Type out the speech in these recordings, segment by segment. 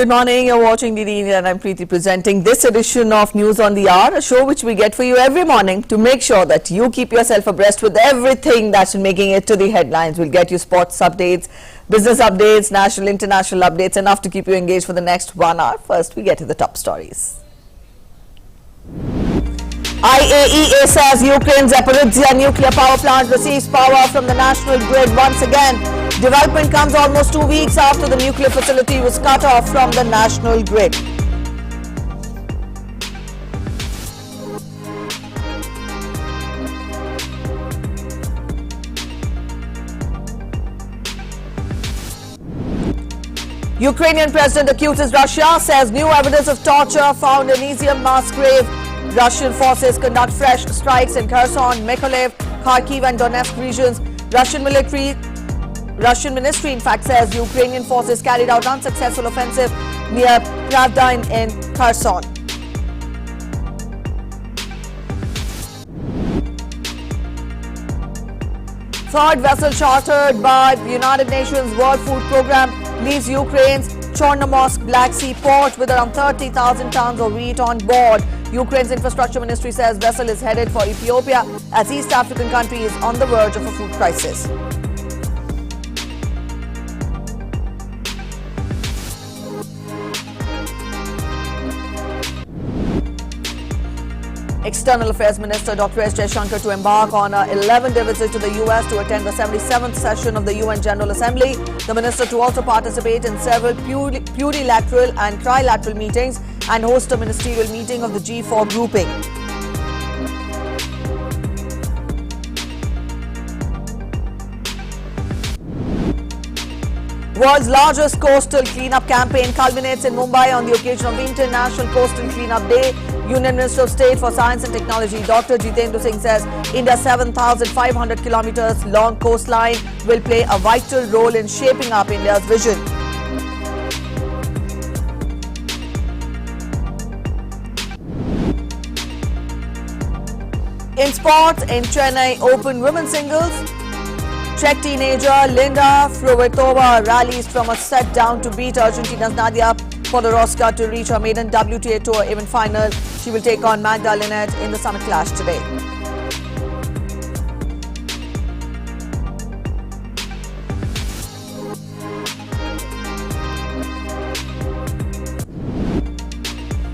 Good morning, you're watching DD India and I'm Preeti presenting this edition of News on the Hour, a show which we get for you every morning to make sure that you keep yourself abreast with everything that's making it to the headlines. We'll get you sports updates, business updates, national, international updates, enough to keep you engaged for the next 1 hour. First, we get to the top stories. IAEA says Ukraine's Zaporizhzhia nuclear power plant receives power from the national grid once again. Development comes almost 2 weeks after the nuclear facility was cut off from the national grid. Ukrainian president accuses Russia, says new evidence of torture found in EAM mass grave. Russian forces conduct fresh strikes in Kherson, Mykolaiv, Kharkiv and Donetsk regions. Russian ministry in fact says Ukrainian forces carried out unsuccessful offensive near Pravda in Kherson. Third vessel chartered by the United Nations World Food Programme leaves Ukraine's Chernobyl Black Sea port with around 30,000 tons of wheat on board. Ukraine's infrastructure ministry says vessel is headed for Ethiopia as East African country is on the verge of a food crisis. External Affairs Minister Dr S Jaishankar to embark on an 11-day visit to the US to attend the 77th session of the UN General Assembly. The minister to also participate in several plurilateral and trilateral meetings and host a ministerial meeting of the G4 grouping. World's largest coastal cleanup campaign culminates in Mumbai on the occasion of International Coastal Cleanup Day. Union Minister of State for Science and Technology Dr Jinping says India's 7,500 kilometers long coastline will play a vital role in shaping up India's vision. In sports, in Chennai Open women's singles, Czech teenager Linda Fruhvirtova rallies from a set down to beat Argentina's Nadia Podoroska to reach her maiden WTA Tour event final. She will take on Magda Linette in the Summit Clash today.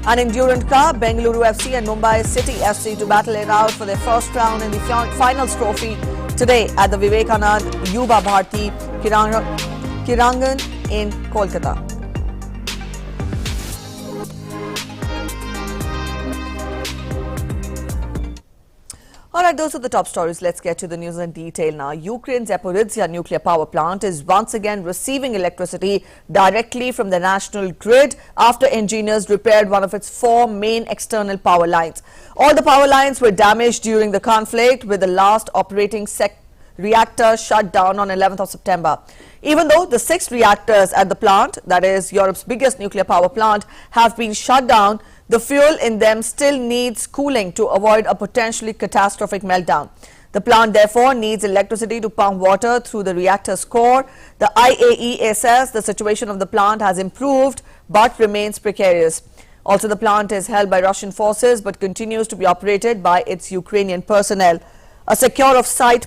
And in Durand Cup, Bengaluru FC and Mumbai City FC to battle it out for their first round in the finals trophy today at the Vivekanand Yuba Bharti Kirangan in Kolkata. Alright, those are the top stories. Let's get to the news in detail now. Ukraine's Zaporizhzhia nuclear power plant is once again receiving electricity directly from the national grid after engineers repaired one of its 4 main external power lines. All the power lines were damaged during the conflict, with the last operating reactor shut down on 11th of September. Even though the 6 reactors at the plant, that is Europe's biggest nuclear power plant, have been shut down, the fuel in them still needs cooling to avoid a potentially catastrophic meltdown. The plant therefore needs electricity to pump water through the reactor's core. The IAEA says the situation of the plant has improved but remains precarious. Also, the plant is held by Russian forces but continues to be operated by its Ukrainian personnel. A secure off-site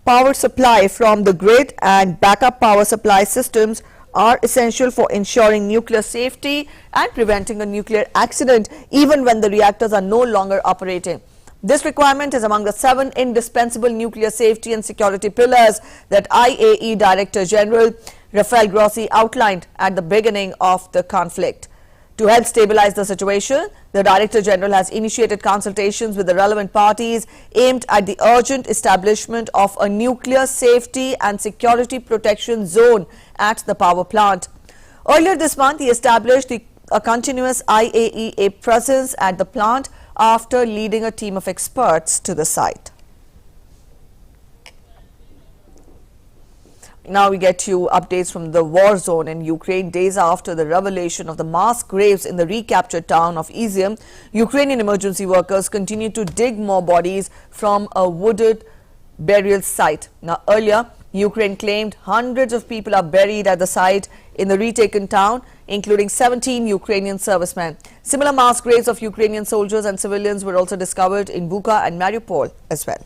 power supply from the grid and backup power supply systems are essential for ensuring nuclear safety and preventing a nuclear accident even when the reactors are no longer operating. This requirement is among the 7 indispensable nuclear safety and security pillars that IAEA Director General Rafael Grossi outlined at the beginning of the conflict. To help stabilize the situation, the Director General has initiated consultations with the relevant parties aimed at the urgent establishment of a nuclear safety and security protection zone at the power plant. Earlier this month, he established a continuous IAEA presence at the plant after leading a team of experts to the site. Now we get you updates from the war zone in Ukraine. Days after the revelation of the mass graves in the recaptured town of Izium, Ukrainian emergency workers continue to dig more bodies from a wooded burial site. Now earlier, Ukraine claimed hundreds of people are buried at the site in the retaken town, including 17 Ukrainian servicemen. Similar mass graves of Ukrainian soldiers and civilians were also discovered in Bucha and Mariupol as well.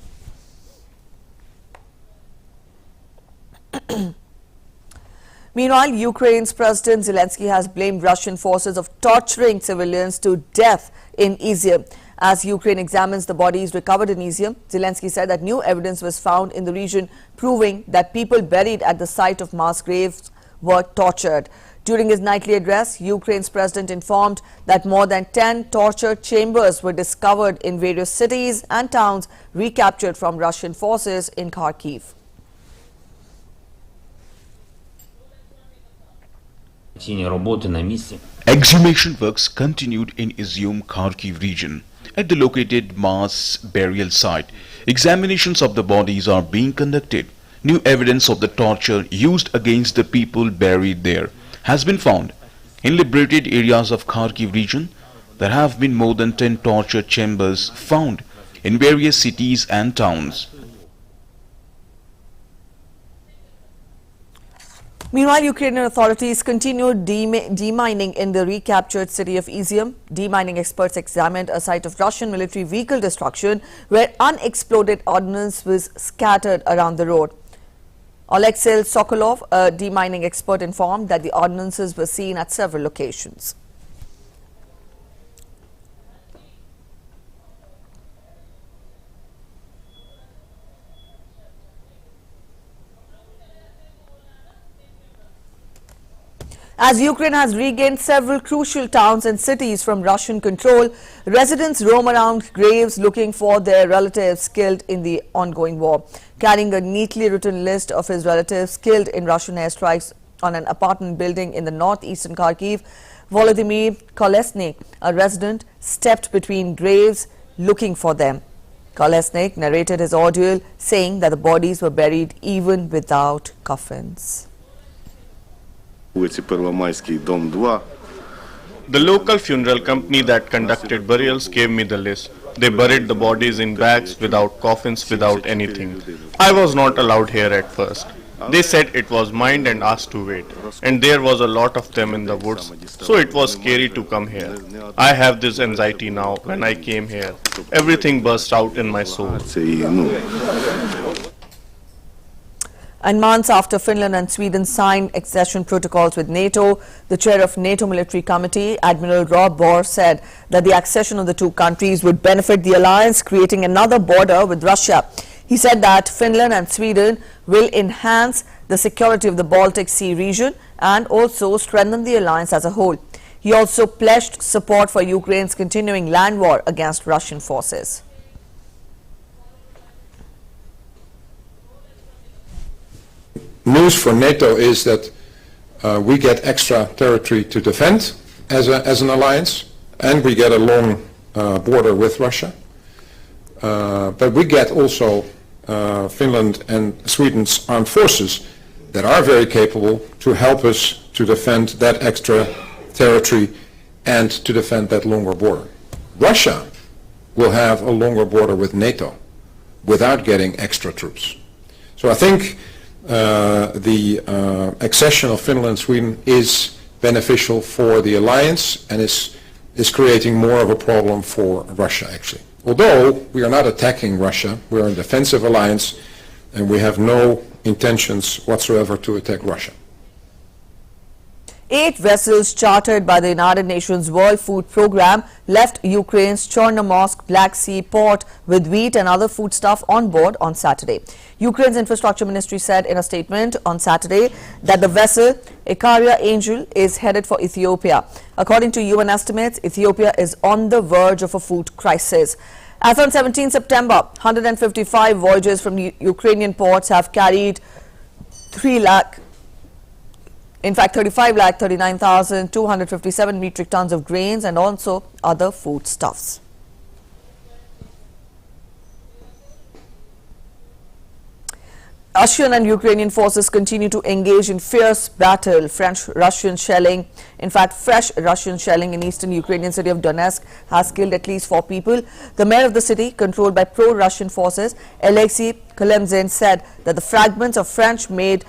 Meanwhile, Ukraine's President Zelensky has blamed Russian forces of torturing civilians to death in Izium. As Ukraine examines the bodies recovered in Izium, Zelensky said that new evidence was found in the region proving that people buried at the site of mass graves were tortured. During his nightly address, Ukraine's president informed that more than 10 torture chambers were discovered in various cities and towns recaptured from Russian forces in Kharkiv. Exhumation works continued in Izium, Kharkiv region. At the located mass burial site, examinations of the bodies are being conducted. New evidence of the torture used against the people buried there has been found. In liberated areas of Kharkiv region, there have been more than 10 torture chambers found in various cities and towns. Meanwhile, Ukrainian authorities continued demining in the recaptured city of Izium. Demining experts examined a site of Russian military vehicle destruction where unexploded ordnance was scattered around the road. Alexei Sokolov, a demining expert, informed that the ordnances were seen at several locations. As Ukraine has regained several crucial towns and cities from Russian control, residents roam around graves looking for their relatives killed in the ongoing war. Carrying a neatly written list of his relatives killed in Russian airstrikes on an apartment building in the northeastern Kharkiv, Volodymyr Kolesnik, a resident, stepped between graves looking for them. Kolesnik narrated his ordeal, saying that the bodies were buried even without coffins. The local funeral company that conducted burials gave me the list. They buried the bodies in bags, without coffins, without anything. I was not allowed here at first. They said it was mined and asked to wait. And there was a lot of them in the woods, so it was scary to come here. I have this anxiety now. When I came here, everything burst out in my soul. And months after Finland and Sweden signed accession protocols with NATO, the chair of NATO Military Committee, Admiral Rob Bohr, said that the accession of the two countries would benefit the alliance, creating another border with Russia. He said that Finland and Sweden will enhance the security of the Baltic Sea region and also strengthen the alliance as a whole. He also pledged support for Ukraine's continuing land war against Russian forces. News for NATO is that we get extra territory to defend as an alliance, and we get a long border with Russia. But we get also Finland and Sweden's armed forces that are very capable to help us to defend that extra territory and to defend that longer border. Russia will have a longer border with NATO without getting extra troops. So I think the accession of Finland and Sweden is beneficial for the alliance and is creating more of a problem for Russia, actually. Although we are not attacking Russia, we are a defensive alliance and we have no intentions whatsoever to attack Russia. 8 vessels chartered by the United Nations World Food Programme left Ukraine's Chernobyl Black Sea port with wheat and other foodstuff on board on Saturday. Ukraine's Infrastructure Ministry said in a statement on Saturday that the vessel Ikaria Angel is headed for Ethiopia. According to UN estimates, Ethiopia is on the verge of a food crisis. As on 17 September, 155 voyages from Ukrainian ports have carried 35,39,257 metric tons of grains and also other foodstuffs. Russian and Ukrainian forces continue to engage in fierce battle. French-Russian shelling, in fact, fresh Russian shelling in eastern Ukrainian city of Donetsk has killed at least 4 people. The mayor of the city, controlled by pro-Russian forces, Alexei Kalemzin, said that the fragments of French-made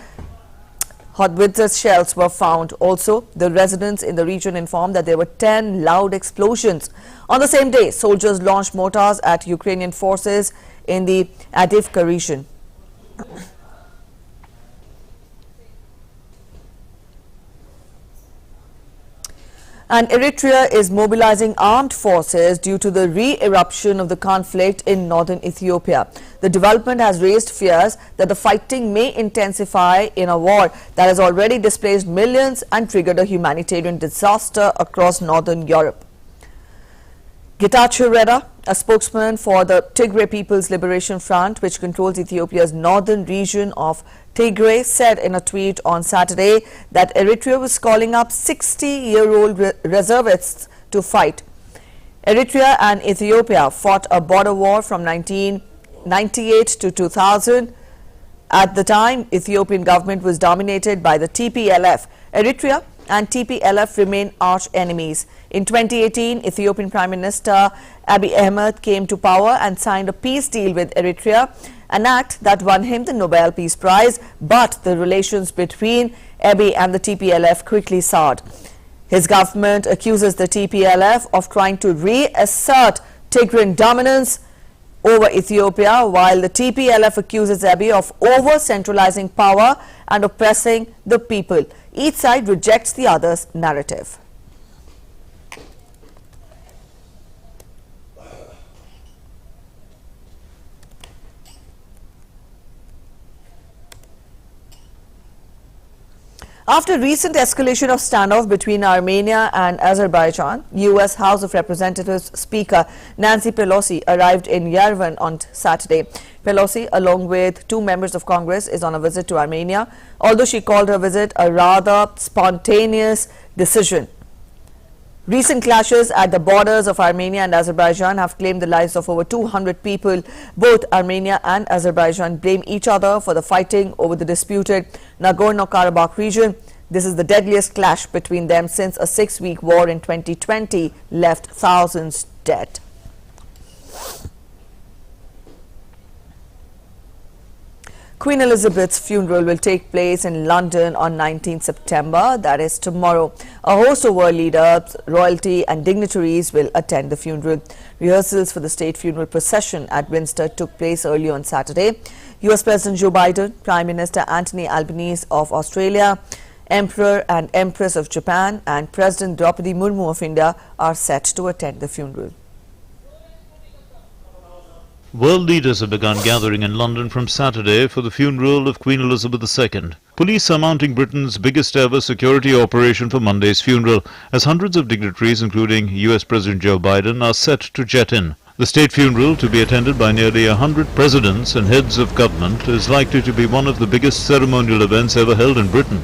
howitzer shells were found. Also, the residents in the region informed that there were 10 loud explosions. On the same day, soldiers launched mortars at Ukrainian forces in the Avdiivka region. And Eritrea is mobilizing armed forces due to the re-eruption of the conflict in northern Ethiopia. The development has raised fears that the fighting may intensify in a war that has already displaced millions and triggered a humanitarian disaster across northern Europe. Getachew Reda, a spokesman for the Tigray People's Liberation Front, which controls Ethiopia's northern region of Tigray, said in a tweet on Saturday that Eritrea was calling up 60-year-old reservists to fight. Eritrea and Ethiopia fought a border war from 1998 to 2000. At the time, Ethiopian government was dominated by the TPLF. Eritrea and TPLF remain arch enemies. In 2018, Ethiopian Prime Minister Abiy Ahmed came to power and signed a peace deal with Eritrea, an act that won him the Nobel Peace Prize, but the relations between Abiy and the TPLF quickly soured. His government accuses the TPLF of trying to reassert Tigrayan dominance over Ethiopia, while the TPLF accuses Abiy of over-centralizing power and oppressing the people. Each side rejects the other's narrative. After recent escalation of standoff between Armenia and Azerbaijan, U.S. House of Representatives Speaker Nancy Pelosi arrived in Yerevan on Saturday. Pelosi, along with 2 members of Congress, is on a visit to Armenia, although she called her visit a rather spontaneous decision. Recent clashes at the borders of Armenia and Azerbaijan have claimed the lives of over 200 people. Both Armenia and Azerbaijan blame each other for the fighting over the disputed Nagorno-Karabakh region. This is the deadliest clash between them since a 6-week war in 2020 left thousands dead. Queen Elizabeth's funeral will take place in London on 19 September, that is tomorrow. A host of world leaders, royalty and dignitaries will attend the funeral. Rehearsals for the state funeral procession at Windsor took place early on Saturday. US President Joe Biden, Prime Minister Anthony Albanese of Australia, Emperor and Empress of Japan and President Draupadi Murmu of India are set to attend the funeral. World leaders have begun gathering in London from Saturday for the funeral of Queen Elizabeth II. Police are mounting Britain's biggest ever security operation for Monday's funeral, as hundreds of dignitaries, including US President Joe Biden, are set to jet in. The state funeral, to be attended by nearly 100 presidents and heads of government, is likely to be one of the biggest ceremonial events ever held in Britain.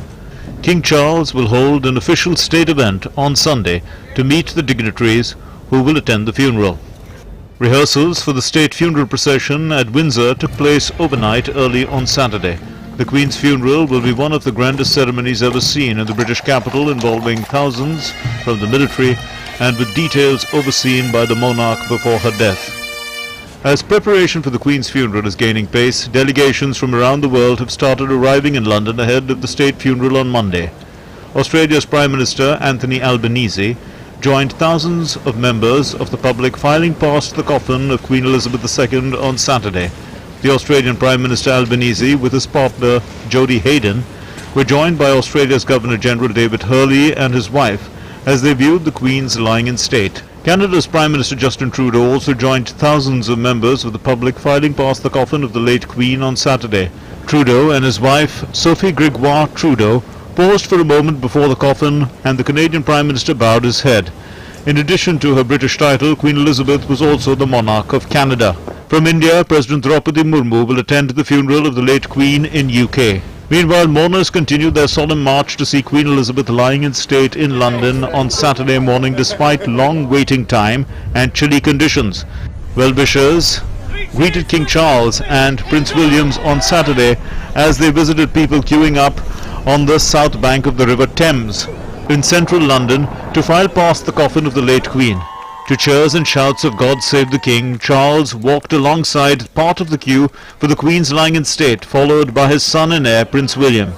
King Charles will hold an official state event on Sunday to meet the dignitaries who will attend the funeral. Rehearsals for the state funeral procession at Windsor took place overnight early on Saturday. The Queen's funeral will be one of the grandest ceremonies ever seen in the British capital, involving thousands from the military and with details overseen by the monarch before her death. As preparation for the Queen's funeral is gaining pace, delegations from around the world have started arriving in London ahead of the state funeral on Monday. Australia's Prime Minister Anthony Albanese joined thousands of members of the public filing past the coffin of Queen Elizabeth II on Saturday. The Australian Prime Minister Albanese, with his partner Jodie Hayden, were joined by Australia's Governor-General David Hurley and his wife as they viewed the Queen's lying in state. Canada's Prime Minister Justin Trudeau also joined thousands of members of the public filing past the coffin of the late Queen on Saturday. Trudeau and his wife, Sophie Gregoire Trudeau, paused for a moment before the coffin, and the Canadian Prime Minister bowed his head. In addition to her British title, Queen Elizabeth was also the monarch of Canada. From India, President Draupadi Murmu will attend the funeral of the late Queen in UK. Meanwhile, mourners continued their solemn march to see Queen Elizabeth lying in state in London on Saturday morning despite long waiting time and chilly conditions. Well-wishers greeted King Charles and Prince William on Saturday as they visited people queuing up on the south bank of the River Thames in central London to file past the coffin of the late Queen. To cheers and shouts of God Save the King, Charles walked alongside part of the queue for the Queen's lying in state, followed by his son and heir, Prince William.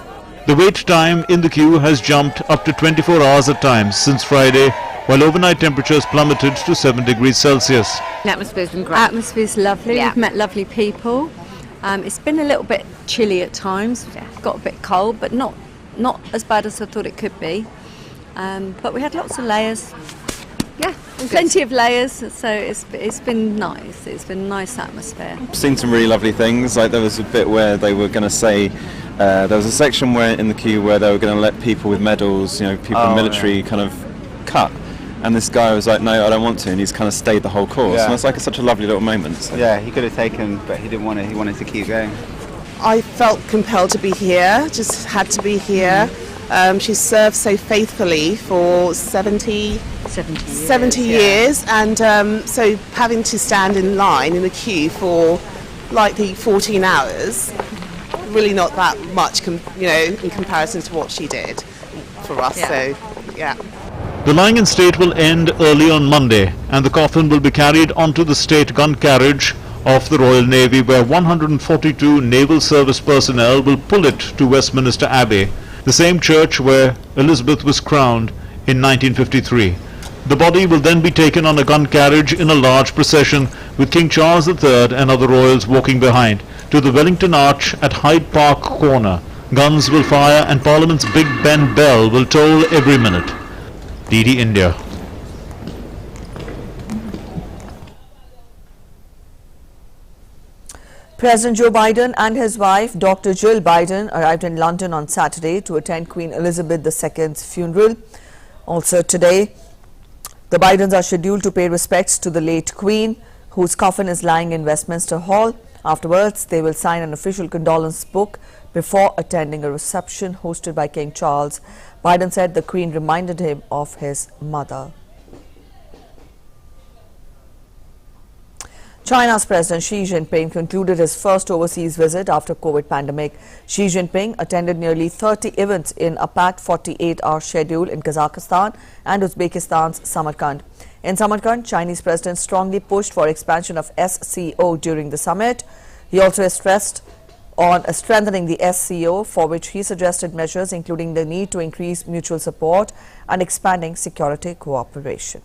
The wait time in the queue has jumped up to 24 hours at times since Friday, while overnight temperatures plummeted to 7 degrees Celsius. The atmosphere's been great. Atmosphere's lovely. Yeah. We've met lovely people. It's been a little bit chilly at times. Got a bit cold, but not as bad as I thought it could be. But we had lots of layers. Yeah, plenty of layers. So it's been nice. It's been a nice atmosphere. Seen some really lovely things. Like there was a bit where they were going to say there was a section where in the queue where they were going to let people with medals, people in military kind of cut. And this guy was like, no, I don't want to, and he's kind of stayed the whole course. Yeah. And it's like such a lovely little moment. So. Yeah, he could have taken, but he didn't want to. He wanted to keep going. I felt compelled to be here, just had to be here. She served so faithfully for 70 years. And so having to stand in line in the queue for likely 14 hours, really not that much, in comparison to what she did for us. Yeah. So, yeah. The lying in state will end early on Monday, and the coffin will be carried onto the state gun carriage of the Royal Navy, where 142 naval service personnel will pull it to Westminster Abbey, the same church where Elizabeth was crowned in 1953. The body will then be taken on a gun carriage in a large procession, with King Charles III and other royals walking behind, to the Wellington Arch at Hyde Park Corner. Guns will fire and Parliament's Big Ben bell will toll every minute. DD India. President Joe Biden and his wife, Dr. Jill Biden, arrived in London on Saturday to attend Queen Elizabeth II's funeral. Also today, the Bidens are scheduled to pay respects to the late Queen, whose coffin is lying in Westminster Hall. Afterwards, they will sign an official condolence book before attending a reception hosted by King Charles. Biden said the Queen reminded him of his mother. China's President Xi Jinping concluded his first overseas visit after COVID pandemic. Xi Jinping attended nearly 30 events in a packed 48-hour schedule in Kazakhstan and Uzbekistan's Samarkand. In Samarkand, Chinese President strongly pushed for expansion of SCO during the summit. He also stressed on strengthening the SCO, for which he suggested measures including the need to increase mutual support and expanding security cooperation.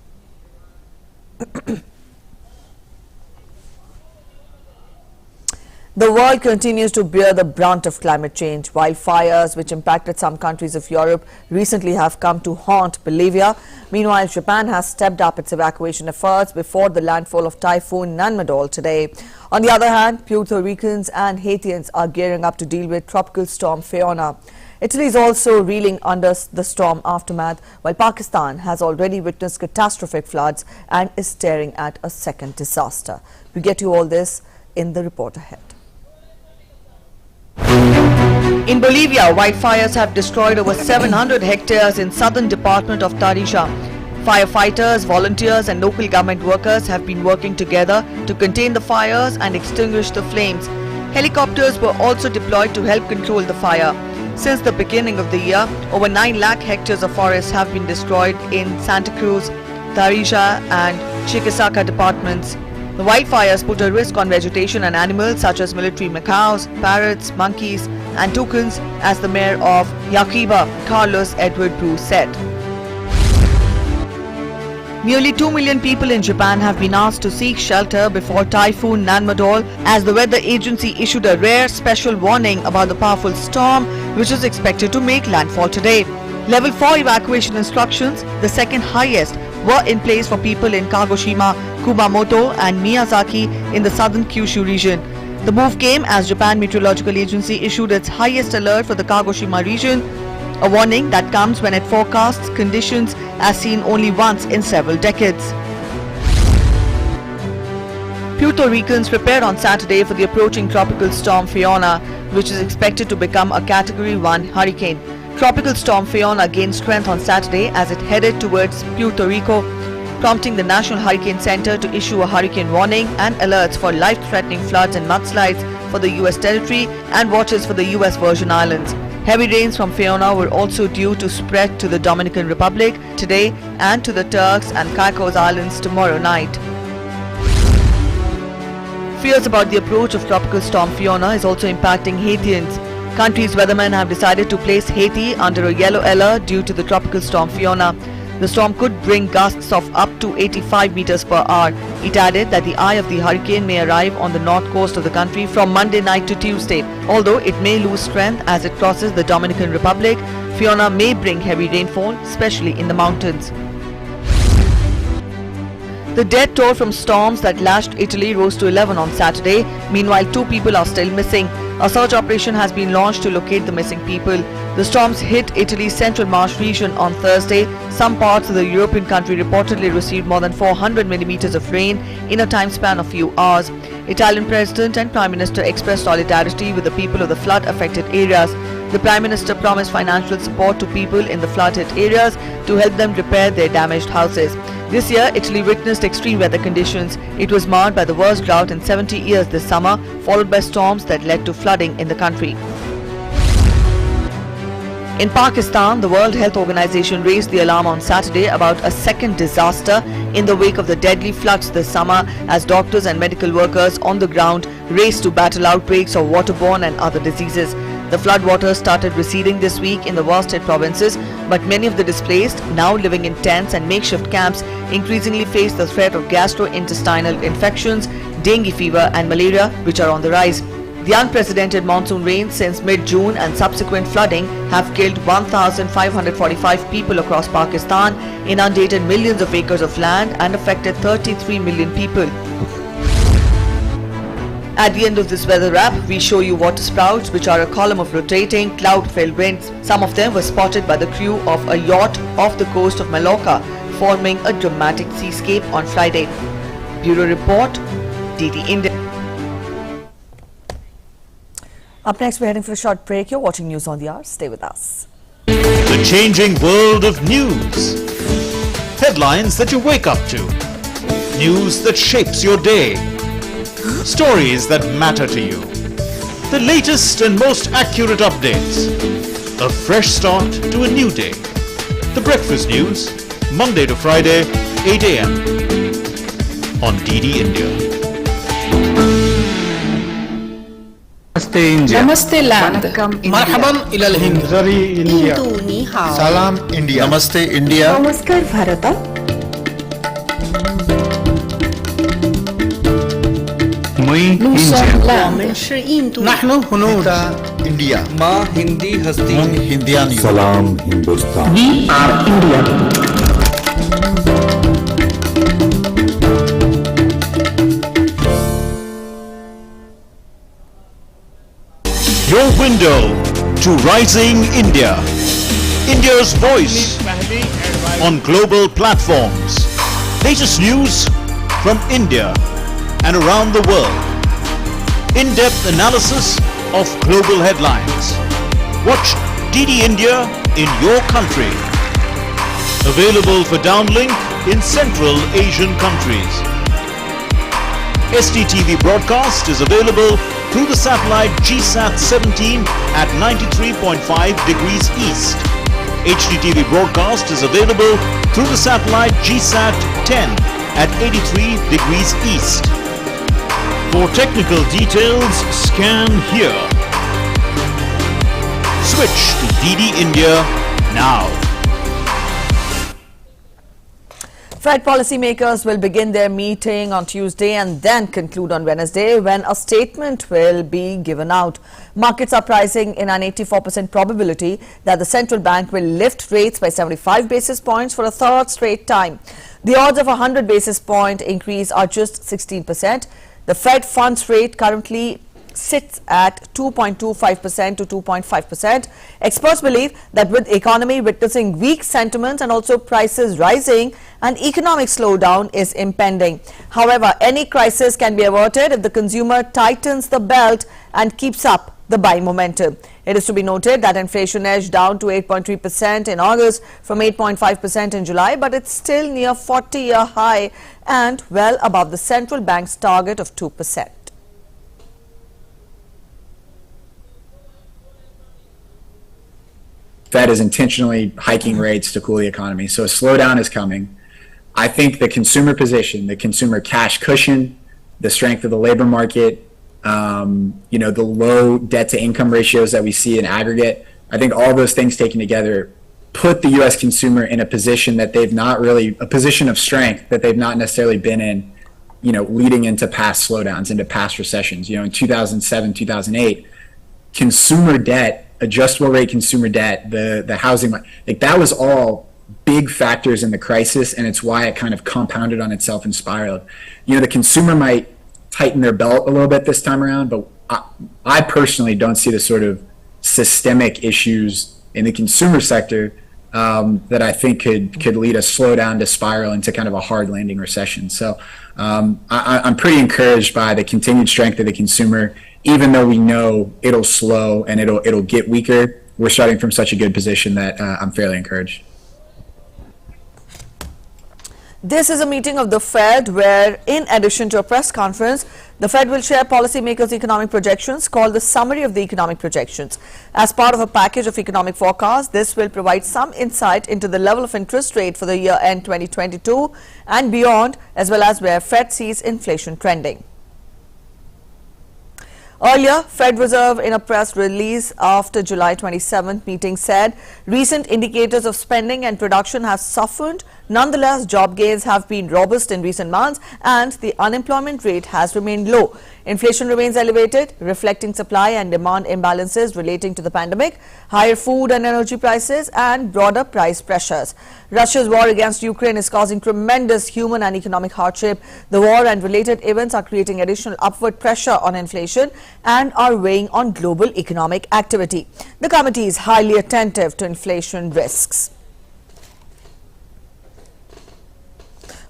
The world continues to bear the brunt of climate change. Wildfires, which impacted some countries of Europe, recently have come to haunt Bolivia. Meanwhile, Japan has stepped up its evacuation efforts before the landfall of Typhoon Nanmadol today. On the other hand, Puerto Ricans and Haitians are gearing up to deal with Tropical Storm Fiona. Italy is also reeling under the storm aftermath, while Pakistan has already witnessed catastrophic floods and is staring at a second disaster. We get to all this in the report ahead. In Bolivia, wildfires have destroyed over 700 hectares in southern department of Tarija. Firefighters, volunteers and local government workers have been working together to contain the fires and extinguish the flames. Helicopters were also deployed to help control the fire. Since the beginning of the year, over 9 lakh hectares of forests have been destroyed in Santa Cruz, Tarija and Chiquisaca departments. The wildfires put a risk on vegetation and animals such as military macaws, parrots, monkeys and toucans, as the mayor of Yaquiba, Carlos Edward Bruce, said. Nearly 2 million people in Japan have been asked to seek shelter before Typhoon Nanmadol, as the weather agency issued a rare special warning about the powerful storm, which is expected to make landfall today. Level 4 evacuation instructions, the second highest, were in place for people in Kagoshima, Kumamoto and Miyazaki in the southern Kyushu region. The move came as Japan Meteorological Agency issued its highest alert for the Kagoshima region, a warning that comes when it forecasts conditions as seen only once in several decades. Puerto Ricans prepared on Saturday for the approaching Tropical Storm Fiona, which is expected to become a Category 1 hurricane. Tropical Storm Fiona gained strength on Saturday as it headed towards Puerto Rico. prompting the National Hurricane Center to issue a hurricane warning and alerts for life-threatening floods and mudslides for the US territory and watches for the US Virgin Islands. Heavy rains from Fiona were also due to spread to the Dominican Republic today and to the Turks and Caicos Islands tomorrow night. Fears about the approach of Tropical Storm Fiona is also impacting Haitians. Country's weathermen have decided to place Haiti under a yellow alert due to the Tropical Storm Fiona. The storm could bring gusts of up to 85 meters per hour. It added that the eye of the hurricane may arrive on the north coast of the country from Monday night to Tuesday. Although it may lose strength as it crosses the Dominican Republic, Fiona may bring heavy rainfall, especially in the mountains. The death toll from storms that lashed Italy rose to 11 on Saturday. Meanwhile, 2 people are still missing. A search operation has been launched to locate the missing people. The storms hit Italy's central marsh region on Thursday. Some parts of the European country reportedly received more than 400 millimeters of rain in a time span of few hours. Italian President and Prime Minister expressed solidarity with the people of the flood-affected areas. The Prime Minister promised financial support to people in the flood-hit areas to help them repair their damaged houses. This year, Italy witnessed extreme weather conditions. It was marred by the worst drought in 70 years this summer, followed by storms that led to flooding in the country. In Pakistan, the World Health Organization raised the alarm on Saturday about a second disaster in the wake of the deadly floods this summer as doctors and medical workers on the ground raced to battle outbreaks of waterborne and other diseases. The floodwaters started receding this week in the worst hit provinces, but many of the displaced, now living in tents and makeshift camps, increasingly face the threat of gastrointestinal infections, dengue fever and malaria, which are on the rise. The unprecedented monsoon rains since mid-June and subsequent flooding have killed 1,545 people across Pakistan, inundated millions of acres of land and affected 33 million people. At the end of this weather wrap, we show you water sprouts, which are a column of rotating, cloud-filled winds. Some of them were spotted by the crew of a yacht off the coast of Malacca, forming a dramatic seascape on Friday. Bureau Report, DD India. Up next, we're heading for a short break. You're watching News on the Hour. Stay with us. The changing world of news. Headlines that you wake up to. News that shapes your day. Stories that matter to you. The latest and most accurate updates. A fresh start to a new day. The Breakfast News, Monday to Friday, 8 a.m. on DD India. Namaste India. Namaste land. Marhaban ila al-Hind. Zari India. Salam India. Namaste India. Namaskar Bharata. Nous sommes l'Inde. نحن هنود. India. Ma Hindi Hasti. Hindian. Salam Hindustan. We are India. Your window to rising India. India's voice on global platforms. Latest news from India and around the world. In-depth analysis of global headlines. Watch DD India in your country. Available for downlink in Central Asian countries. SDTV broadcast is available through the satellite GSAT 17 at 93.5 degrees east. HDTV broadcast is available through the satellite GSAT 10 at 83 degrees east. For technical details, scan here. Switch to DD India now. Fed policymakers will begin their meeting on Tuesday and then conclude on Wednesday when a statement will be given out. Markets are pricing in an 84% probability that the central bank will lift rates by 75 basis points for a third straight time. The odds of a 100 basis point increase are just 16%. The Fed funds rate currently sits at 2.25% to 2.5%. Experts believe that with the economy witnessing weak sentiments and also prices rising, an economic slowdown is impending. However, any crisis can be averted if the consumer tightens the belt and keeps up the buying momentum. It is to be noted that inflation edged down to 8.3% in August from 8.5% in July, but it's still near 40-year high and well above the central bank's target of 2%. Fed is intentionally hiking rates to cool the economy, so a slowdown is coming. I think the consumer position, the consumer cash cushion, the strength of the labor market, the low debt to income ratios that we see in aggregate, I think all those things taken together put the U.S. consumer in a position that they've not really, a position of strength that they've not necessarily been in, leading into past slowdowns, into past recessions. In 2007, 2008, consumer debt, adjustable rate consumer debt, the housing, like that was all big factors in the crisis, and it's why it kind of compounded on itself and spiraled. The consumer might tighten their belt a little bit this time around, but I personally don't see the sort of systemic issues in the consumer sector that I think could lead a slowdown to spiral into kind of a hard landing recession. So I'm pretty encouraged by the continued strength of the consumer, even though we know it'll slow and it'll get weaker. We're starting from such a good position that I'm fairly encouraged. This is a meeting of the Fed where, in addition to a press conference, the Fed will share policymakers' economic projections called the Summary of the Economic Projections. As part of a package of economic forecasts, this will provide some insight into the level of interest rate for the year end 2022 and beyond, as well as where Fed sees inflation trending. Earlier, Fed Reserve, in a press release after July 27th meeting, said recent indicators of spending and production have softened. Nonetheless, job gains have been robust in recent months and the unemployment rate has remained low. Inflation remains elevated, reflecting supply and demand imbalances relating to the pandemic, higher food and energy prices, and broader price pressures. Russia's war against Ukraine is causing tremendous human and economic hardship. The war and related events are creating additional upward pressure on inflation and are weighing on global economic activity. The committee is highly attentive to inflation risks.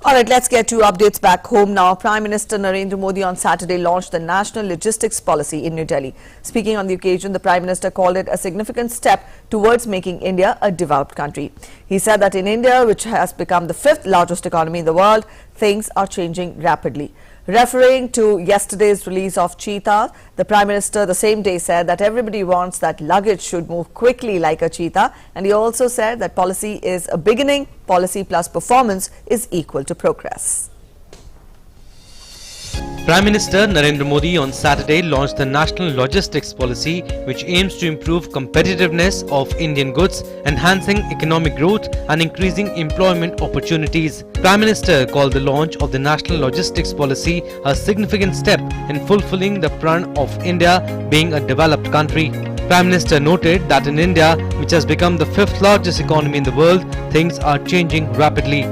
All right, let's get to updates back home now. Prime Minister Narendra Modi on Saturday launched the National Logistics Policy in New Delhi. Speaking on the occasion, the Prime Minister called it a significant step towards making India a developed country. He said that in India, which has become the 5th largest economy in the world, things are changing rapidly. Referring to yesterday's release of cheetah, the Prime Minister the same day said that everybody wants that luggage should move quickly like a cheetah, and he also said that policy is a beginning, policy plus performance is equal to progress. Prime Minister Narendra Modi on Saturday launched the National Logistics Policy, which aims to improve competitiveness of Indian goods, enhancing economic growth and increasing employment opportunities. Prime Minister called the launch of the National Logistics Policy a significant step in fulfilling the plan of India being a developed country. Prime Minister noted that in India, which has become the 5th largest economy in the world, things are changing rapidly.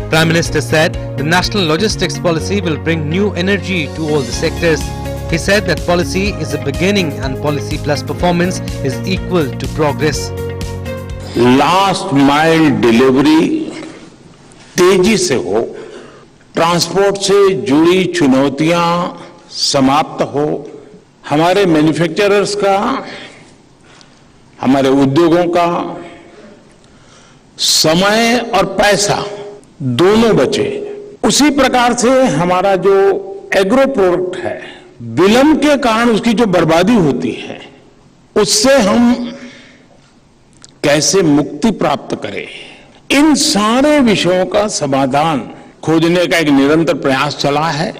Prime Minister said the National Logistics Policy will bring new energy to all the sectors. He said that policy is a beginning and policy plus performance is equal to progress. Last mile delivery तेजी से हो, transport से जुड़ी चुनौतियां समाप्त हो, हमारे manufacturers का, हमारे उद्योगों का समय और पैसा दोनों बचे। उसी प्रकार से हमारा जो एग्रो प्रोडक्ट है, विलंब के कारण उसकी जो बर्बादी होती है, उससे हम कैसे मुक्ति प्राप्त करें, इन सारे विषयों का समाधान खोजने का एक निरंतर प्रयास चला है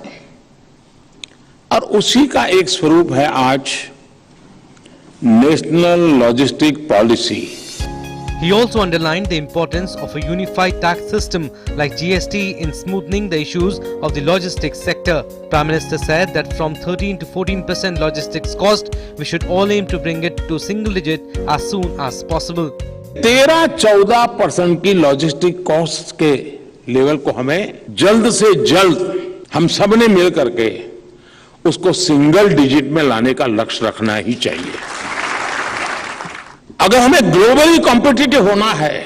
और उसी का एक स्वरूप है आज national logistic policy. He also underlined the importance of a unified tax system like GST in smoothing the issues of the logistics sector. Prime Minister said that from 13 to 14% logistics cost, we should all aim to bring it to single digit as soon as possible. 13-14% की logistic cost के level को हमें जल्द से जल्द हम सब ने मिल करके उसको सिंगल डिजिट में लाने का लक्ष्य रखना ही चाहिए। अगर हमें ग्लोबली कॉम्पिटिटिव होना है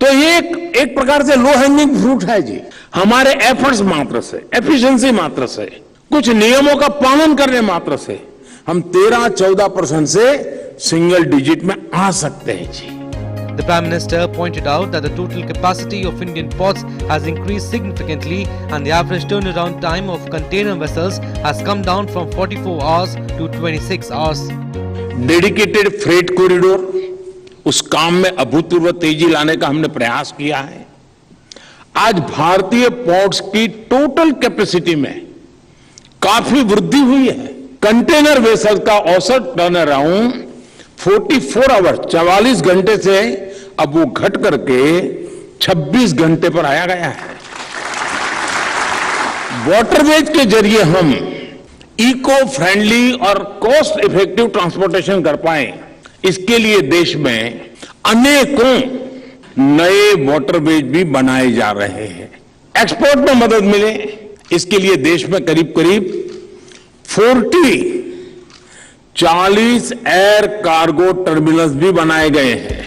तो ये एक प्रकार से लो हैंगिंग फ्रूट है जी। हमारे एफर्ट्स मात्र से, एफिशिएंसी मात्र से, कुछ नियमों का पालन करने मात्र से हम 13-14% से सिंगल डिजिट में आ सकते हैं जी। The Prime Minister pointed out that the total capacity of Indian ports has increased significantly and the average turnaround time of container vessels has come down from 44 hours to 26 hours. Dedicated freight corridor, उस काम में अभूतपूर्व तेजी लाने का हमने प्रयास किया है। आज भारतीय पोर्ट्स की टोटल कैपेसिटी में काफी वृद्धि हुई है। कंटेनर वेसल का औसत टर्न अराउंड 44 आवर 44 घंटे से अब वो घट करके 26 घंटे पर आया गया है। वाटरवेज के जरिए हम इको फ्रेंडली और कॉस्ट इफेक्टिव ट्रांसपोर्टेशन कर पाए, इसके लिए देश में अनेकों नए वाटरवेज भी बनाए जा रहे हैं। एक्सपोर्ट में मदद मिले, इसके लिए देश में करीब करीब 40 एयर कार्गो टर्मिनल्स भी बनाए गए हैं।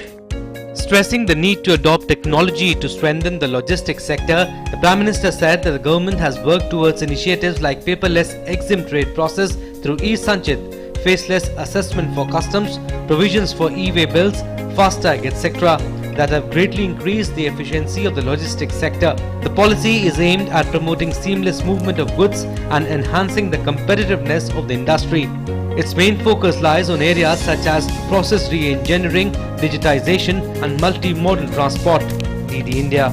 Stressing the need to adopt technology to strengthen the logistics sector, the Prime Minister said that the government has worked towards initiatives like paperless EXIM trade process through e-Sanchit, faceless assessment for customs, provisions for e-way bills, FASTag, etc. that have greatly increased the efficiency of the logistics sector. The policy is aimed at promoting seamless movement of goods and enhancing the competitiveness of the industry. Its main focus lies on areas such as process re-engineering, digitization and multi-modal transport. DD India.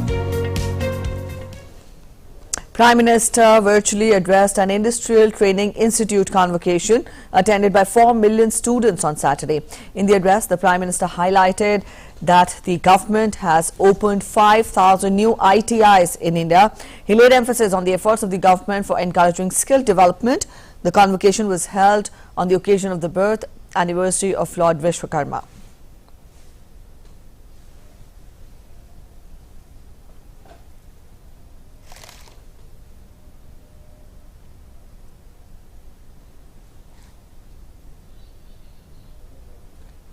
Prime Minister virtually addressed an industrial training institute convocation attended by 4 million students on Saturday. In the address, the Prime Minister highlighted that the government has opened 5,000 new ITIs in India. He laid emphasis on the efforts of the government for encouraging skill development. The convocation was held on the occasion of the birth anniversary of Lord Vishwakarma.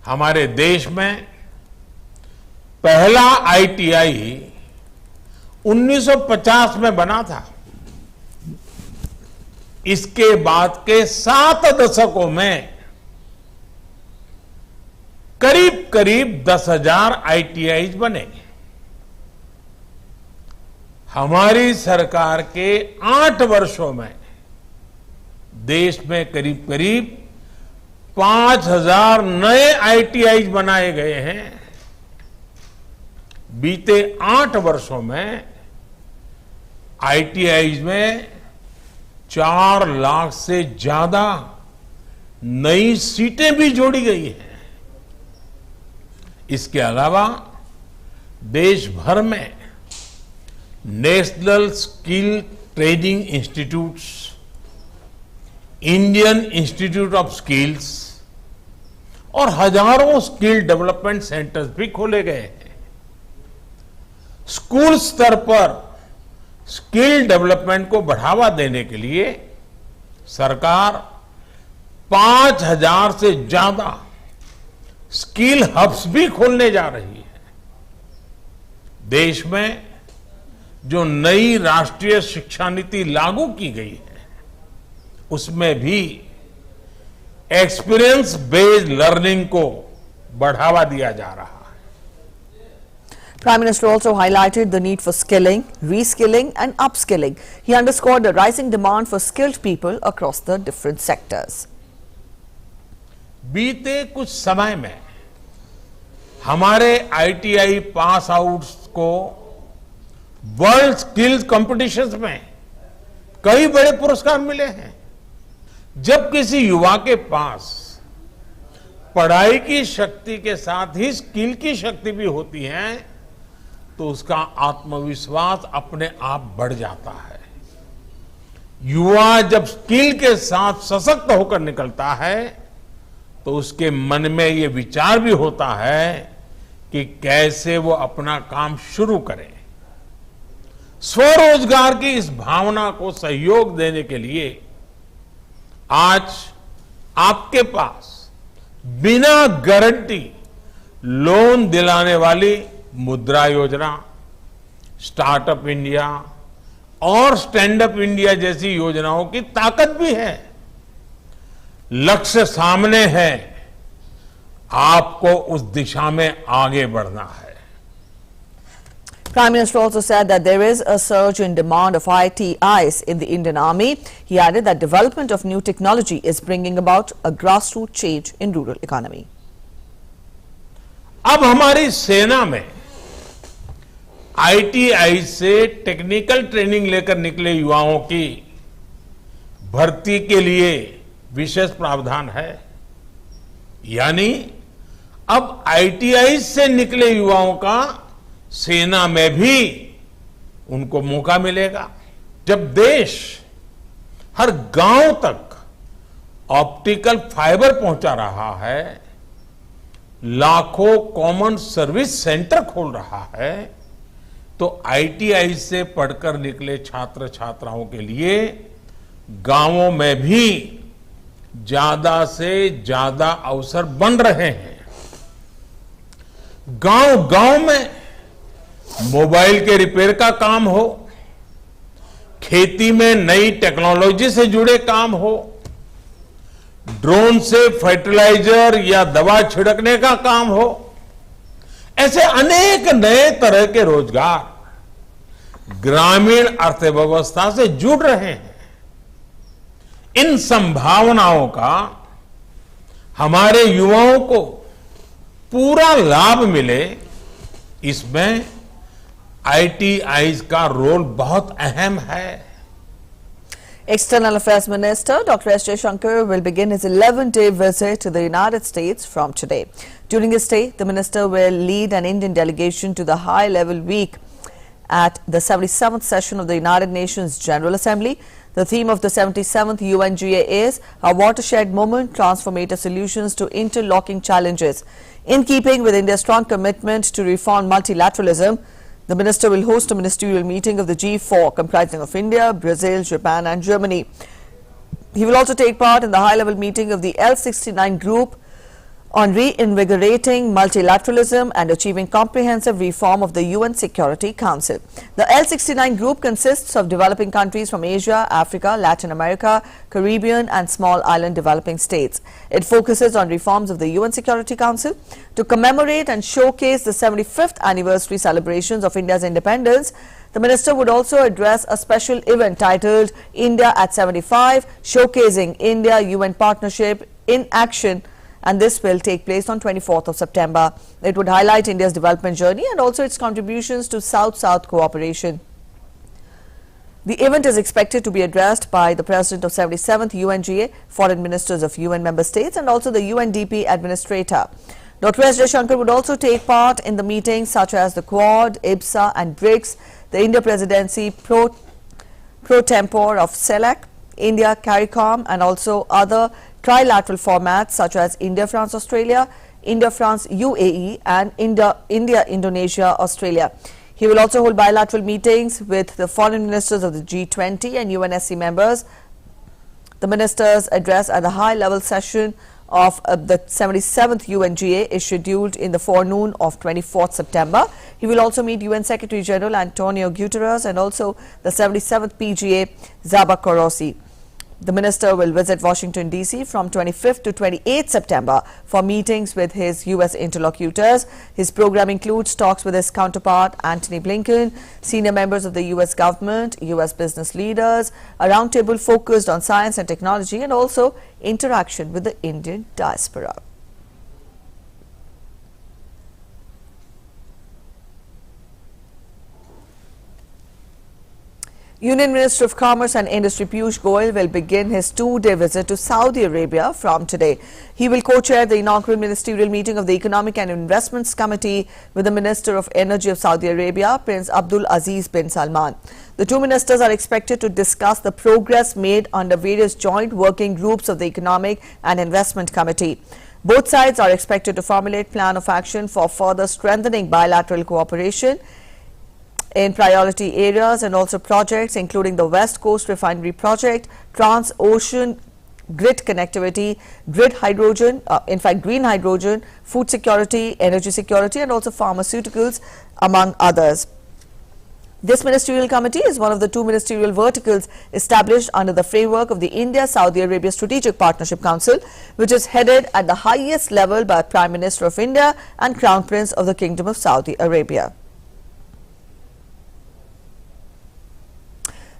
हमारे देश में पहला ITI 1950 में बना था। इसके बाद के 7 दशकों में करीब करीब 10,000 आईटीआई बने। हमारी सरकार के 8 वर्षों में देश में करीब करीब 5,000 नए आईटीआई बनाए गए हैं। बीते 8 वर्षों में आईटीआई में 4 लाख से ज्यादा नई सीटें भी जोड़ी गई हैं। इसके अलावा देश भर में national skill training institutes, Indian institute of skills और हजारों स्किल डेवलपमेंट सेंटर्स भी खोले गए हैं। स्कूल स्तर पर स्किल डेवलपमेंट को बढ़ावा देने के लिए सरकार 5,000 से ज्यादा स्किल हब्स भी खोलने जा रही है। देश में जो नई राष्ट्रीय शिक्षा नीति लागू की गई है, उसमें भी एक्सपीरियंस बेस्ड लर्निंग को बढ़ावा दिया जा रहा है। Prime Minister also highlighted the need for skilling, reskilling and upskilling. He underscored the rising demand for skilled people across the different sectors. बीते कुछ समय में हमारे आईटीआई पास आउट्स को वर्ल्ड स्किल्स कॉम्पिटिशन्स में कई बड़े पुरस्कार मिले हैं। जब किसी युवा के पास पढ़ाई की शक्ति के साथ ही स्किल की शक्ति भी होती है, तो उसका आत्मविश्वास अपने आप बढ़ जाता है। युवा जब स्किल के साथ सशक्त होकर निकलता है, तो उसके मन में ये विचार भी होता है कि कैसे वो अपना काम शुरू करे। स्वरोजगार की इस भावना को सहयोग देने के लिए आज आपके पास बिना गारंटी लोन दिलाने वाली मुद्रा योजना, स्टार्टअप इंडिया और स्टैंड अप इंडिया जैसी योजनाओं की ताकत भी है। लक्ष्य सामने है, आपको उस दिशा में आगे बढ़ना है। Prime Minister also said that there is a surge in demand of ITIs in the Indian Army. He added that development of new technology is bringing about a grassroots change in rural economy. अब हमारी सेना में ITI से technical training लेकर निकले युवाओं की भर्ती के लिए विशेष प्रावधान है। यानी अब ITI से निकले युवाओं का सेना में भी उनको मौका मिलेगा। जब देश हर गांव तक ऑप्टिकल फाइबर पहुंचा रहा है, लाखों कॉमन सर्विस सेंटर खोल रहा है, तो ITI से पढ़कर निकले छात्र छात्राओं के लिए गांवों में भी ज्यादा से ज्यादा अवसर बन रहे हैं। गांव गांव में मोबाइल के रिपेयर का काम हो, खेती में नई टेक्नोलॉजी से जुड़े काम हो, ड्रोन से फर्टिलाइजर या दवा छिड़कने का काम हो, ऐसे अनेक नए तरह के रोजगार ग्रामीण अर्थव्यवस्था से जुड़ रहे हैं। इन संभावनाओं का हमारे युवाओं को पूरा लाभ मिले, इसमें ITIs का रोल बहुत अहम है। External Affairs Minister Dr S Jaishankar will begin his 11-day visit to the United States from today. During his stay, the minister will lead an Indian delegation to the high-level week at the 77th session of the United Nations General Assembly. The theme of the 77th UNGA is A Watershed Moment, Transformative Solutions to Interlocking Challenges. In keeping with India's strong commitment to reform multilateralism, the minister will host a ministerial meeting of the G4 comprising of India, Brazil, Japan and Germany. He will also take part in the high-level meeting of the L69 group on reinvigorating multilateralism and achieving comprehensive reform of the UN Security Council. The L69 group consists of developing countries from Asia, Africa, Latin America, Caribbean and small island developing states. It focuses on reforms of the UN Security Council. To commemorate and showcase the 75th anniversary celebrations of India's independence, the minister would also address a special event titled India at 75, showcasing India-UN partnership in action, and this will take place on 24th of September. It would highlight India's development journey and also its contributions to South-South cooperation. The event is expected to be addressed by the President of 77th UNGA, foreign ministers of UN member states and also the UNDP administrator. Dr. S Jaishankar would also take part in the meetings such as the Quad, IBSA and BRICS, the India Presidency pro tempore of CELAC, India CARICOM and also other trilateral formats such as India-France-Australia, India-France-UAE and India-Indonesia-Australia. He will also hold bilateral meetings with the foreign ministers of the G20 and UNSC members. The ministers' address at the high-level session of the 77th UNGA is scheduled in the forenoon of 24th September. He will also meet UN Secretary General Antonio Guterres and also the 77th PGA Zaba Korosi. The minister will visit Washington, D.C. from 25th to 28th September for meetings with his U.S. interlocutors. His program includes talks with his counterpart Antony Blinken, senior members of the U.S. government, U.S. business leaders, a roundtable focused on science and technology and also interaction with the Indian diaspora. Union Minister of Commerce and Industry Piyush Goyal will begin his 2-day visit to Saudi Arabia from today. He will co-chair the inaugural ministerial meeting of the Economic and Investments Committee with the Minister of Energy of Saudi Arabia, Prince Abdul Aziz bin Salman. The two ministers are expected to discuss the progress made under various joint working groups of the Economic and Investment Committee. Both sides are expected to formulate plan of action for further strengthening bilateral cooperation in priority areas and also projects including the West Coast Refinery Project, Trans-Ocean Grid Connectivity, Grid Hydrogen, green hydrogen, food security, energy security and also pharmaceuticals among others. This ministerial committee is one of the two ministerial verticals established under the framework of the India-Saudi Arabia Strategic Partnership Council, which is headed at the highest level by Prime Minister of India and Crown Prince of the Kingdom of Saudi Arabia.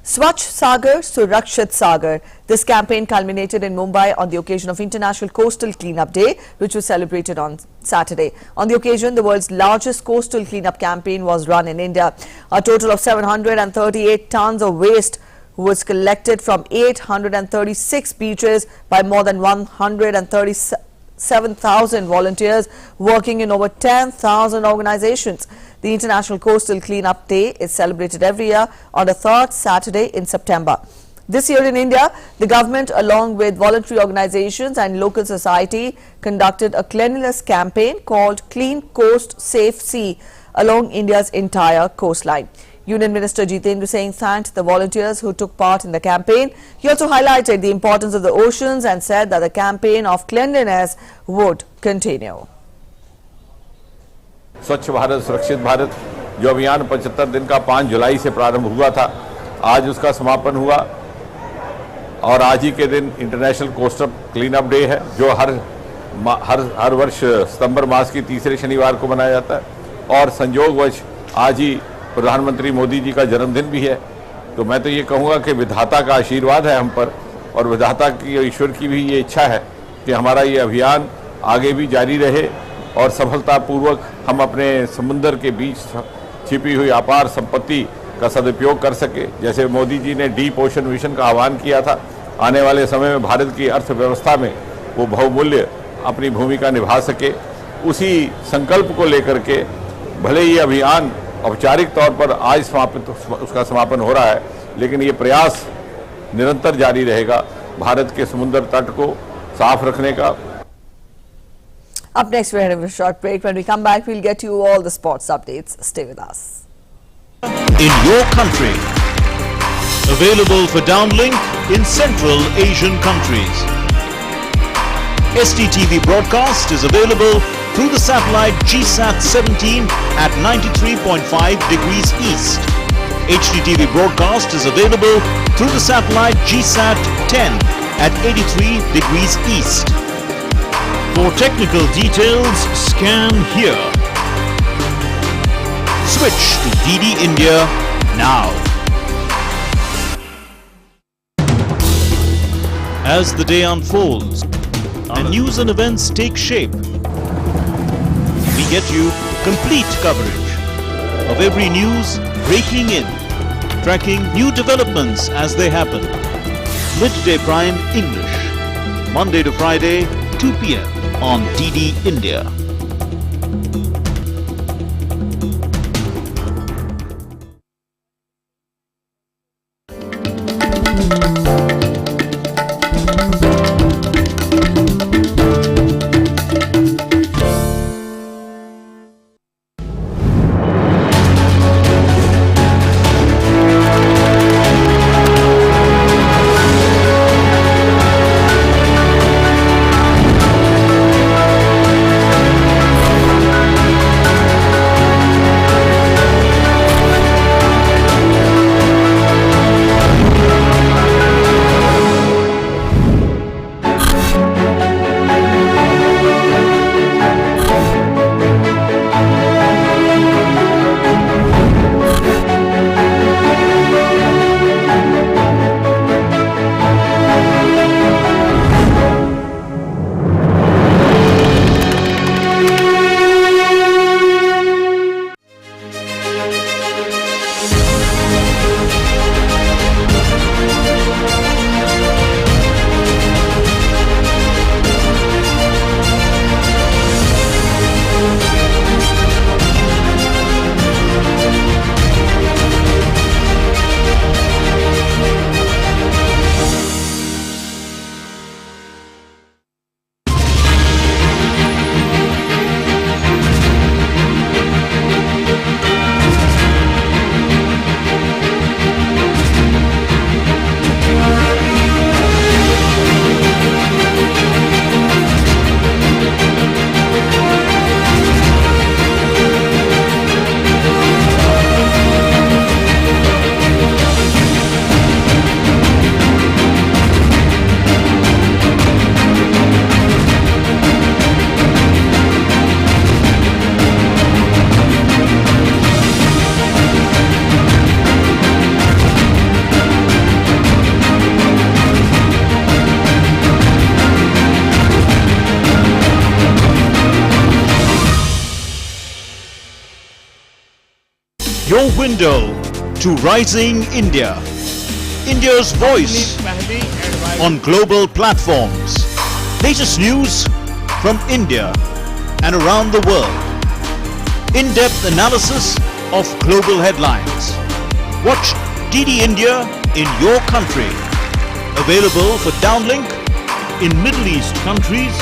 Swachh Sagar, Surakshit Sagar. This campaign culminated in Mumbai on the occasion of International Coastal Cleanup Day, which was celebrated on Saturday. On the occasion, the world's largest coastal cleanup campaign was run in India. A total of 738 tons of waste was collected from 836 beaches by more than 137,000 volunteers working in over 10,000 organizations. The International Coastal Cleanup Day is celebrated every year on the third Saturday in September. This year in India, the government, along with voluntary organizations and local society, conducted a cleanliness campaign called Clean Coast, Safe Sea along India's entire coastline. Union Minister Jitendra Singh thanked the volunteers who took part in the campaign. He also highlighted the importance of the oceans and said that the campaign of cleanliness would continue. स्वच्छ भारत सुरक्षित भारत जो अभियान 75 दिन का 5 जुलाई से प्रारंभ हुआ था, आज उसका समापन हुआ और आज ही के दिन इंटरनेशनल कोस्टल क्लीनअप डे है जो हर वर्ष सितंबर मास की तीसरे शनिवार को मनाया जाता है और संयोगवश आज ही प्रधानमंत्री मोदी जी का जन्मदिन भी है। तो मैं तो ये कहूँगा कि विधाता का आशीर्वाद है हम पर और विधाता की ईश्वर की भी ये इच्छा है कि हमारा ये अभियान आगे भी जारी रहे और सफलतापूर्वक हम अपने समुद्र के बीच छिपी हुई अपार संपत्ति का सदुपयोग कर सके। जैसे मोदी जी ने डीप ओशन मिशन का आह्वान किया था, आने वाले समय में भारत की अर्थव्यवस्था में वो बहुमूल्य अपनी भूमिका निभा सके, उसी संकल्प को लेकर के भले ही अभियान औपचारिक तौर पर आज उसका समापन हो रहा है, लेकिन ये प्रयास निरंतर जारी रहेगा भारत के समुद्र तट को साफ रखने का। Up next, we're having a short break. When we come back, we'll get you all the sports updates. Stay with us. In your country. Available for downlink in Central Asian countries. STTV broadcast is available through the satellite GSAT 17 at 93.5 degrees east. HDTV broadcast is available through the satellite GSAT 10 at 83 degrees east. For technical details, scan here. Switch to DD India now. As the day unfolds and news and events take shape, we get you complete coverage of every news breaking in, tracking new developments as they happen. Midday Prime English, Monday to Friday, 2 p.m. on DD India. Your window to rising India. India's voice on global platforms. Latest news from India and around the world. In-depth analysis of global headlines. Watch DD India in your country. Available for downlink in Middle East countries.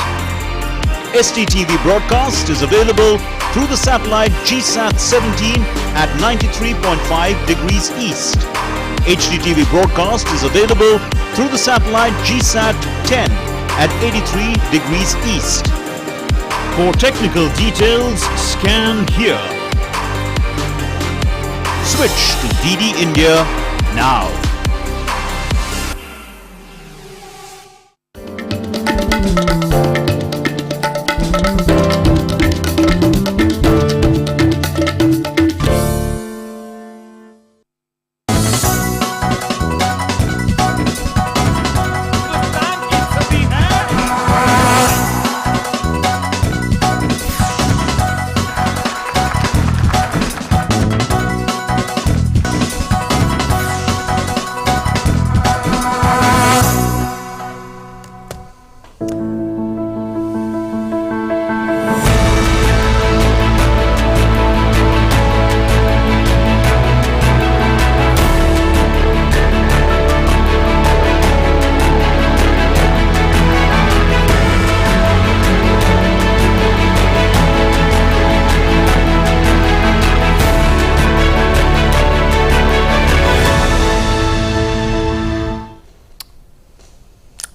STTV broadcast is available through the satellite GSAT 17 at 93.5 degrees east. HDTV broadcast is available through the satellite GSAT 10 at 83 degrees east. For technical details, scan here. Switch to DD India now.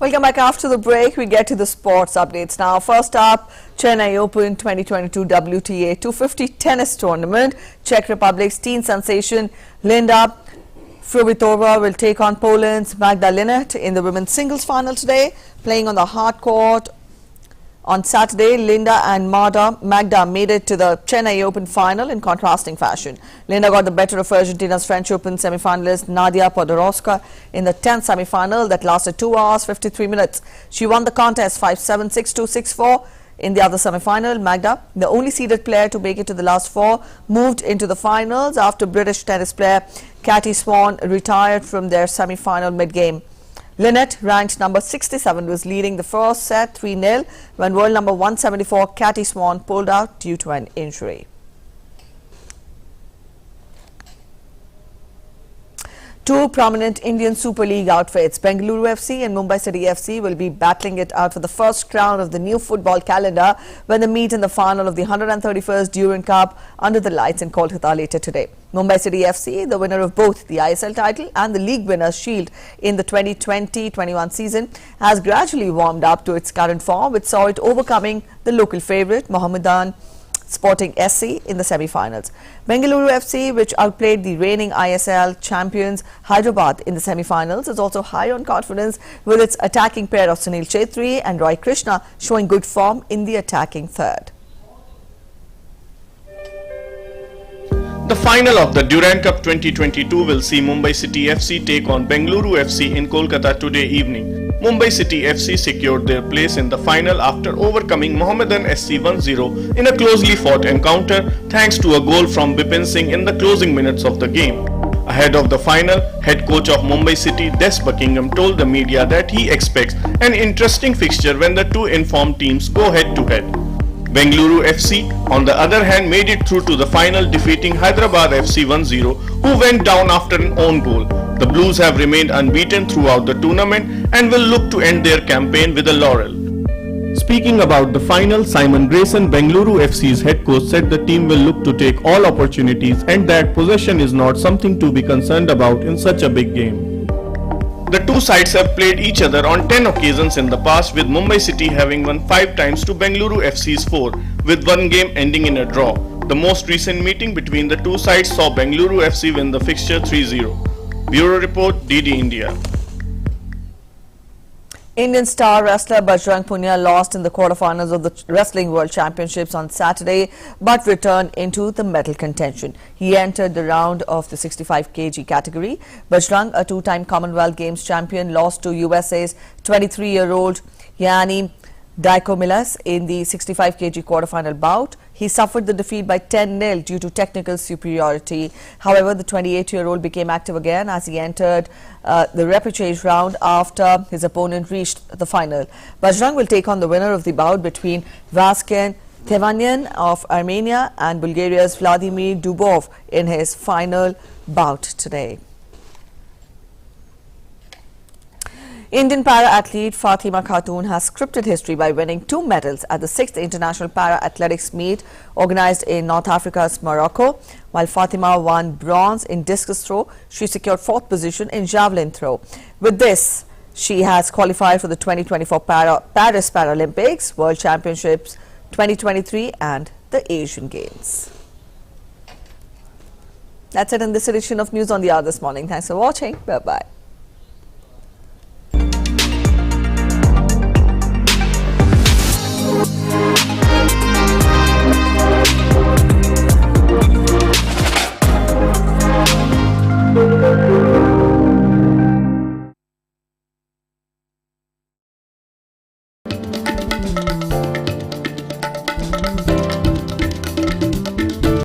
Welcome back after the break. We get to the sports updates now. First up, Chennai Open 2022 WTA 250 tennis tournament. Czech Republic's teen sensation Linda Fruhvirtova will take on Poland's Magda Linette in the women's singles final today. Playing on the hard court on Saturday, Linda and Magda made it to the Chennai Open final in contrasting fashion. Linda got the better of Argentina's French Open semi-finalist Nadia Podoroska in the 10th semi-final that lasted 2 hours 53 minutes. She won the contest 5-7, 6-2, 6-4. In the other semi-final, Magda, the only seeded player to make it to the last four, moved into the finals after British tennis player Katie Swan retired from their semi-final mid-game. Linette, ranked number 67, was leading the first set 3-0 when world number 174 Katie Swan pulled out due to an injury. Two prominent Indian Super League outfits, Bengaluru FC and Mumbai City FC, will be battling it out for the first crown of the new football calendar when they meet in the final of the 131st Durand Cup under the lights in Kolkata later today. Mumbai City FC, the winner of both the ISL title and the league winners' shield in the 2020-21 season, has gradually warmed up to its current form, which saw it overcoming the local favourite Mohammedan Sporting SC in the semi-finals. Bengaluru FC, which outplayed the reigning ISL champions Hyderabad in the semi-finals, is also high on confidence with its attacking pair of Sunil Chetri and Roy Krishna showing good form in the attacking third. The final of the Durand Cup 2022 will see Mumbai City FC take on Bengaluru FC in Kolkata today evening. Mumbai City FC secured their place in the final after overcoming Mohammedan SC 1-0 in a closely fought encounter thanks to a goal from Bipin Singh in the closing minutes of the game. Ahead of the final, head coach of Mumbai City Des Buckingham told the media that he expects an interesting fixture when the two informed teams go head-to-head. Bengaluru FC, on the other hand, made it through to the final, defeating Hyderabad FC 1-0, who went down after an own goal. The Blues have remained unbeaten throughout the tournament and will look to end their campaign with a laurel. Speaking about the final, Simon Grayson, Bengaluru FC's head coach, said the team will look to take all opportunities and that possession is not something to be concerned about in such a big game. The two sides have played each other on 10 occasions in the past, with Mumbai City having won 5 times to Bengaluru FC's 4, with one game ending in a draw. The most recent meeting between the two sides saw Bengaluru FC win the fixture 3-0. Bureau Report, DD India. Indian star wrestler Bajrang lost in the quarterfinals of the Wrestling World Championships on Saturday but returned into the medal contention. He entered the round of the 65 kg category. Bajrang, a two-time Commonwealth Games champion, lost to USA's 23-year-old Yanni Diakomilas in the 65 kg quarterfinal bout. He suffered the defeat by 10-0 due to technical superiority. However, the 28-year-old became active again as he entered the repechage round after his opponent reached the final. Bajrang will take on the winner of the bout between Vasken Tevanyan of Armenia and Bulgaria's Vladimir Dubov in his final bout today. Indian para-athlete Fatima Cartoon has scripted history by winning 2 medals at the 6th International Para-Athletics Meet organized in North Africa's Morocco. While Fatima won bronze in discus throw, she secured 4th position in javelin throw. With this, she has qualified for the 2024 Paris Paralympics, World Championships 2023 and the Asian Games. That's it in this edition of News on the Hour this morning. Thanks for watching. Bye-bye.